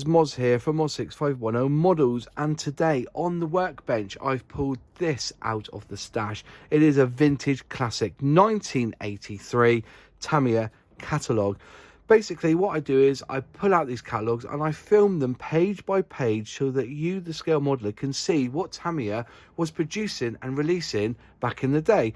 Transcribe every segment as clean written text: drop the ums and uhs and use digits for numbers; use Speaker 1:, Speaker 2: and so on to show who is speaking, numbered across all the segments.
Speaker 1: is Moz here from Moz 6510 Models, and today on the workbench I've pulled this out of the stash. It is a vintage classic 1983 Tamiya Catalogue. Basically what I do is I pull out these catalogues and I film them page by page so that you, the scale modeler, can see what Tamiya was producing and releasing back in the day.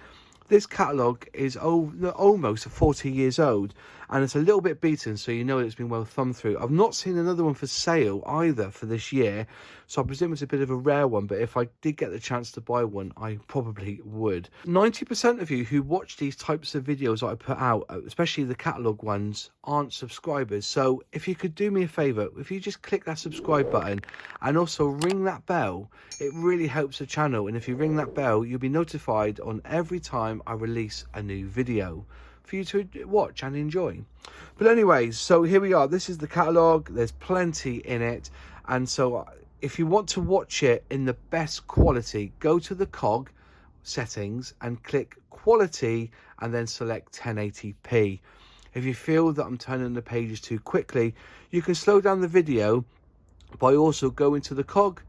Speaker 1: This catalogue is almost 40 years old, and it's a little bit beaten, so you know it's been well thumbed through. I've not seen another one for sale either for this year, so I presume it's a bit of a rare one, but if I did get the chance to buy one, I probably would. 90% of you who watch these types of videos that I put out, especially the catalogue ones, aren't subscribers. So if you could do me a favour, if you just click that subscribe button and also ring that bell, it really helps the channel. And if you ring that bell, you'll be notified on every time I release a new video for you to watch and enjoy. But anyways, so here we are. This is the catalogue. There's plenty in it, and so if you want to watch it in the best quality, go to the cog settings and click quality and then select 1080p. If you feel that I'm turning the pages too quickly, you can slow down the video by also going to the cog,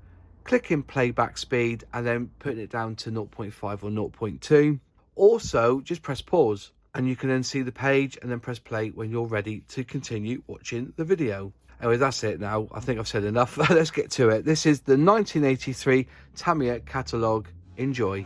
Speaker 1: clicking playback speed and then putting it down to 0.5 or 0.2. Also, just press pause and you can then see the page and then press play when you're ready to continue watching the video. Anyway, that's it now. I think I've said enough. Let's get to it. This is the 1983 Tamiya Catalogue. Enjoy.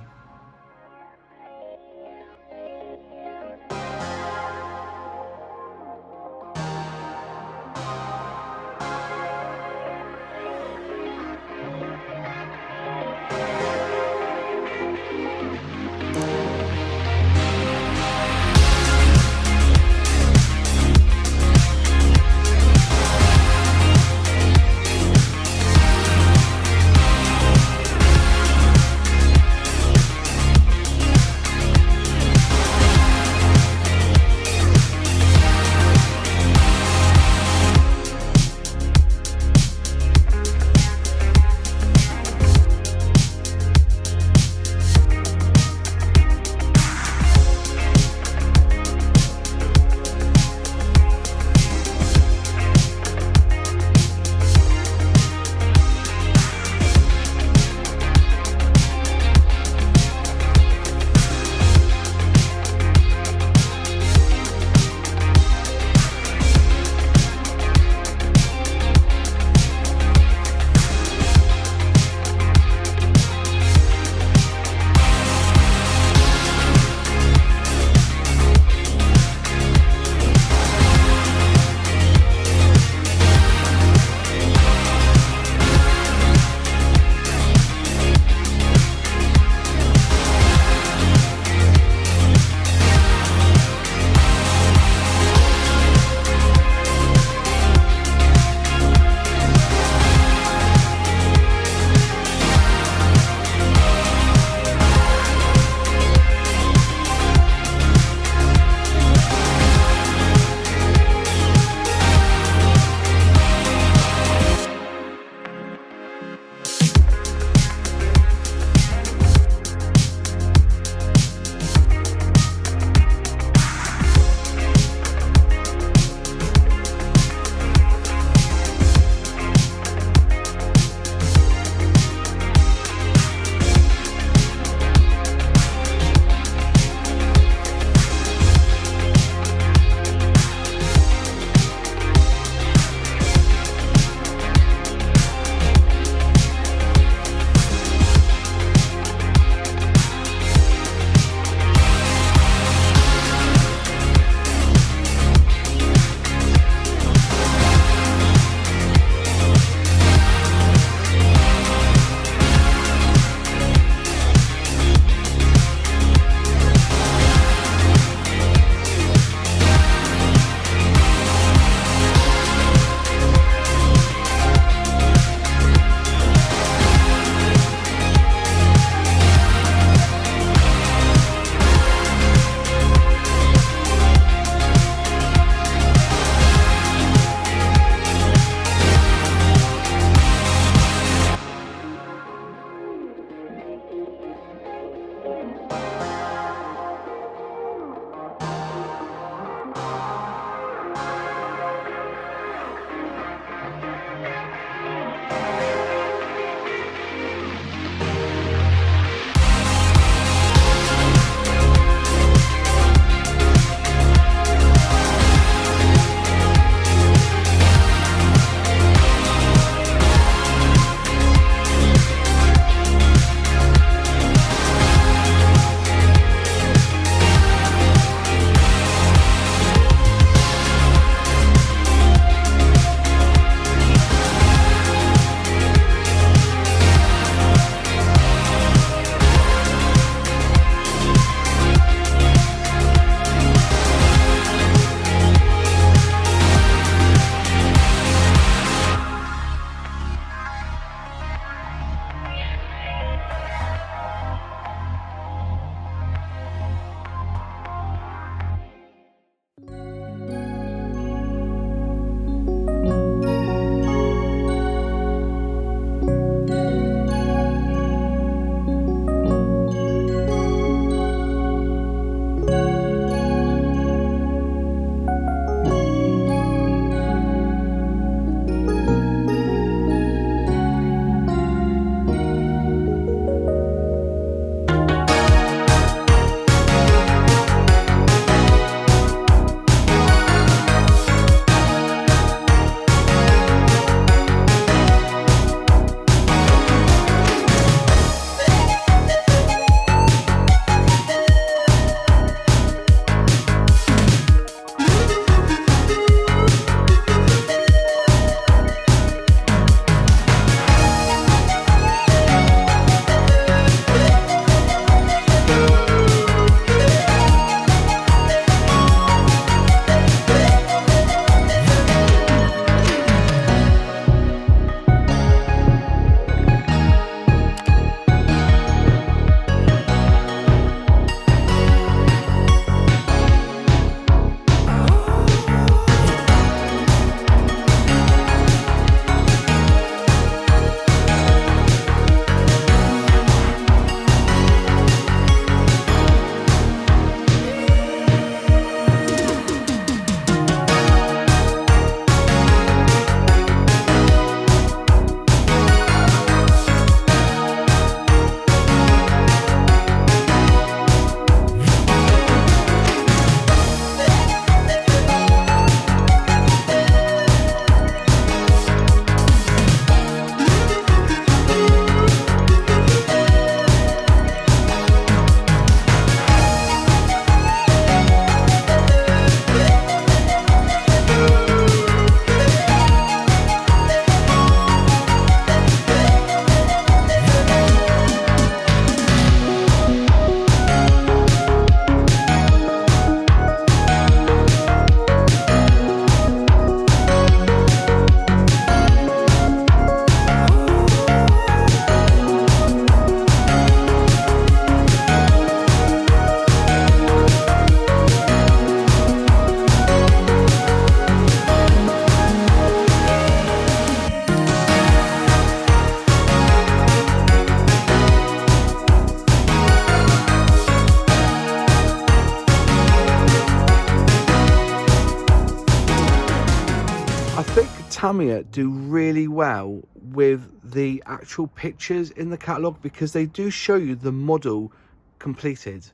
Speaker 1: Tamiya do really well with the actual pictures in the catalogue, because they do show you the model completed.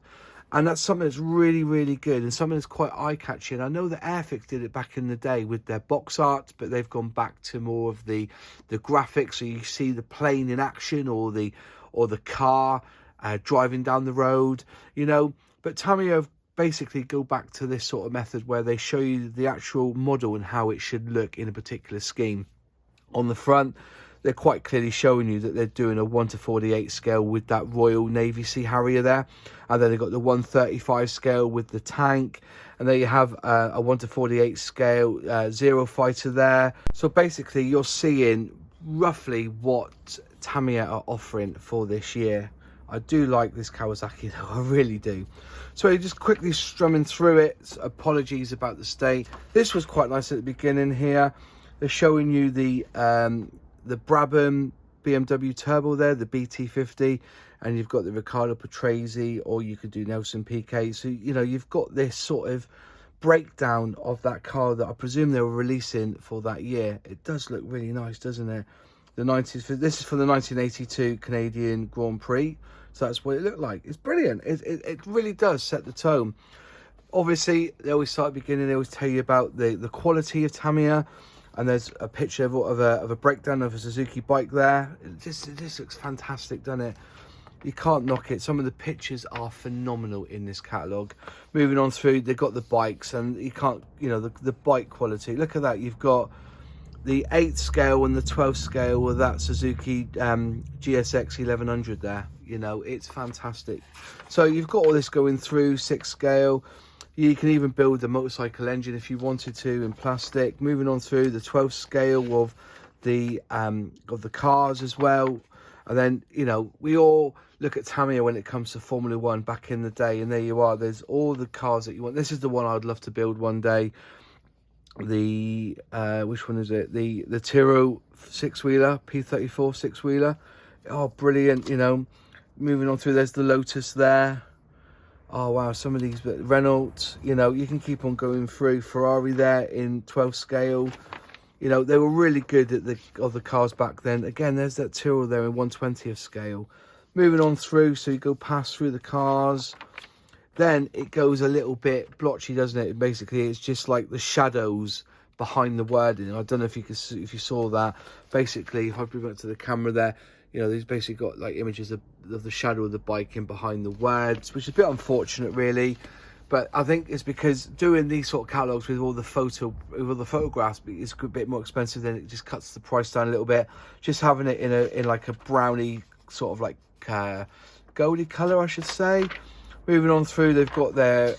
Speaker 1: And that's something that's really, really good, and something that's quite eye-catching. I know that Airfix did it back in the day with their box art, but they've gone back to more of the graphics, so you see the plane in action, or the car driving down the road, you know. But Tamiya basically go back to this sort of method where they show you the actual model and how it should look in a particular scheme. On the front, they're quite clearly showing you that they're doing a 1:48 scale with that Royal Navy Sea Harrier there. And then they've got the 1:35 scale with the tank. And there you have a 1:48 scale Zero Fighter there. So basically, you're seeing roughly what Tamiya are offering for this year. I do like this Kawasaki though, I really do. So just quickly strumming through it. Apologies about the state. This was quite nice at the beginning here. They're showing you the Brabham BMW Turbo there, the BT50, and you've got the Riccardo Patrese, or you could do Nelson PK. So, you know, you've got this sort of breakdown of that car that I presume they were releasing for that year. It does look really nice, doesn't it? This is for the 1982 Canadian Grand Prix, so that's what it looked like. It's brilliant. It really does set the tone. Obviously, they always start at the beginning. They always tell you about the quality of Tamiya, and there's a picture of a breakdown of a Suzuki bike there. It just looks fantastic, doesn't it? You can't knock it. Some of the pictures are phenomenal in this catalogue. Moving on through, they've got the bikes, and you can't, you know, the bike quality. Look at that. You've got the 8th scale and the 12th scale with that Suzuki GSX 1100 there. You know, it's fantastic. So you've got all this going through. 6th scale. You can even build a motorcycle engine if you wanted to in plastic. Moving on through the 12th scale of the cars as well. And then, you know, we all look at Tamiya when it comes to Formula One back in the day, and there you are. There's all the cars that you want. This is the one I'd love to build one day. The which one is it? The Tiro 6-wheeler, P34 6-wheeler. Oh, brilliant! You know, moving on through. There's the Lotus there. Oh wow, some of these. Renault. You know, you can keep on going through. Ferrari there in 12th scale. You know, they were really good at the cars back then. Again, there's that Tyrrell there in 1/20th scale. Moving on through, so you go past through the cars. Then it goes a little bit blotchy, doesn't it? Basically, it's just like the shadows behind the wording. I don't know if you saw that. Basically, if I bring it to the camera there, you know, these basically got like images of the shadow of the bike in behind the words, which is a bit unfortunate, really. But I think it's because doing these sort of catalogues with all the photographs is a bit more expensive. Then it just cuts the price down a little bit. Just having it in like a brownie sort of like goldy colour, I should say. Moving on through, they've got their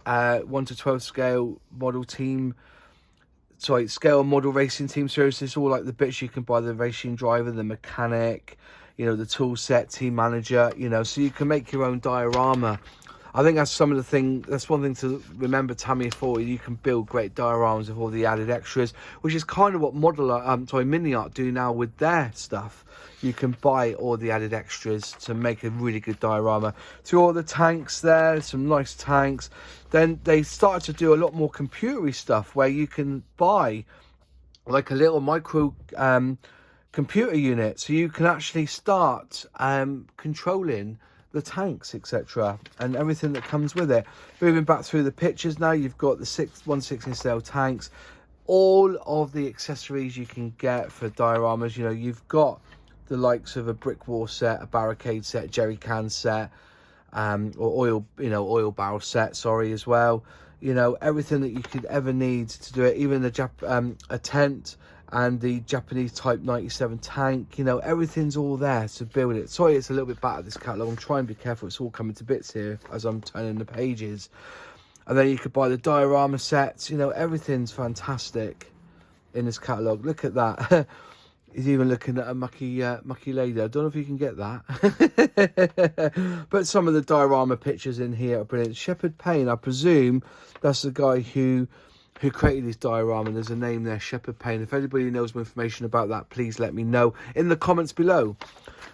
Speaker 1: 1 to 12 scale model team. Sorry, scale model racing team series. It's all like the bits you can buy: the racing driver, the mechanic, you know, the tool set, team manager. You know, so you can make your own diorama. I think that's that's one thing to remember Tamiya for. You can build great dioramas with all the added extras, which is kind of what Mini Art do now with their stuff. You can buy all the added extras to make a really good diorama. Through all the tanks there, some nice tanks. Then they started to do a lot more computery stuff where you can buy like a little micro computer unit, so you can actually start controlling the tanks, etc., and everything that comes with it. Moving back through the pictures now, you've got the 1/16 scale tanks, all of the accessories you can get for dioramas. You know, you've got the likes of a brick wall set, a barricade set, jerry can set, or oil barrel set, sorry, as well. You know, everything that you could ever need to do it, even a tent and the Japanese Type 97 tank. You know, everything's all there to build it. Sorry, it's a little bit bad at this catalogue. I'm trying to be careful. It's all coming to bits here as I'm turning the pages. And then you could buy the diorama sets. You know, everything's fantastic in this catalogue. Look at that. He's even looking at a mucky lady. I don't know if you can get that. But some of the diorama pictures in here are brilliant. Shepherd Payne, I presume that's the guy who created this diorama. There's a name there, Shepherd Payne. If anybody knows more information about that, please let me know in the comments below.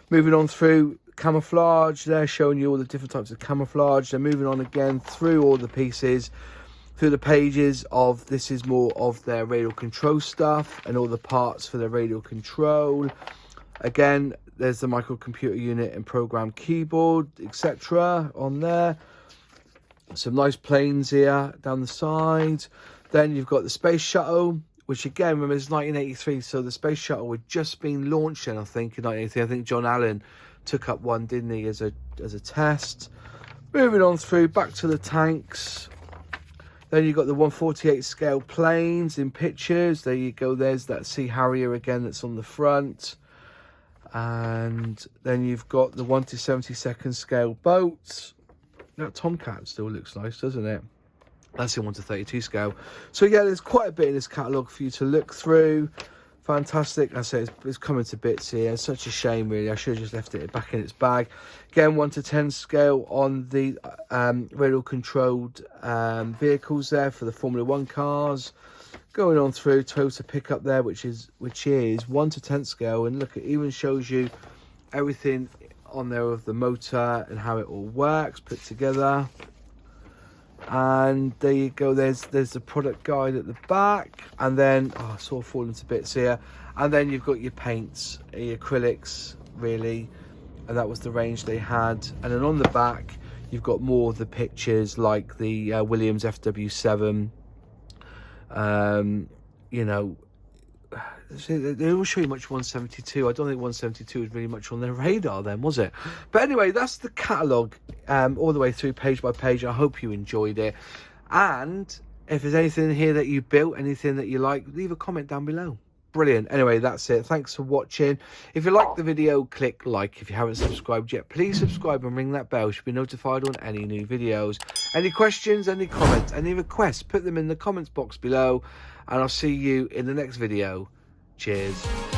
Speaker 1: Moving on through camouflage, they're showing you all the different types of camouflage. They're moving on again through all the pieces, through the pages of, this is more of their radio control stuff and all the parts for their radio control. Again, there's the microcomputer unit and program keyboard, etc. on there. Some nice planes here down the side. Then you've got the space shuttle, which again, remember, is 1983, so the space shuttle had just been launched then, I think, in 1983. I think John Allen took up one, didn't he, as a test. Moving on through, back to the tanks. Then you've got the 1/48 scale planes in pictures. There you go, there's that Sea Harrier again that's on the front. And then you've got the 1/72 scale boats. That Tomcat still looks nice, doesn't it? That's the 1/32 scale. So yeah, there's quite a bit in this catalogue for you to look through. Fantastic. I say it's coming to bits here. It's such a shame, really. I should have just left it back in its bag. Again, 1/10 scale on the radio controlled vehicles there for the Formula 1 cars. Going on through, Toyota pickup there, which is 1/10 scale, and look, it even shows you everything on there of the motor and how it all works put together. And there you go, there's the product guide at the back, and then it's sort of falling to bits here, and then you've got your paints, your acrylics really, and that was the range they had. And then on the back you've got more of the pictures, like the Williams FW7. You know, they all show you much 172. I don't think 172 was really much on their radar then, was it? But anyway, that's the catalogue all the way through, page by page. I hope you enjoyed it. And if there's anything in here that you built, anything that you like, leave a comment down below. Brilliant. Anyway, that's it. Thanks for watching. If you liked the video, click like. If you haven't subscribed yet, please subscribe and ring that bell. You should be notified on any new videos. Any questions, any comments, any requests, put them in the comments box below, and I'll see you in the next video. Cheers.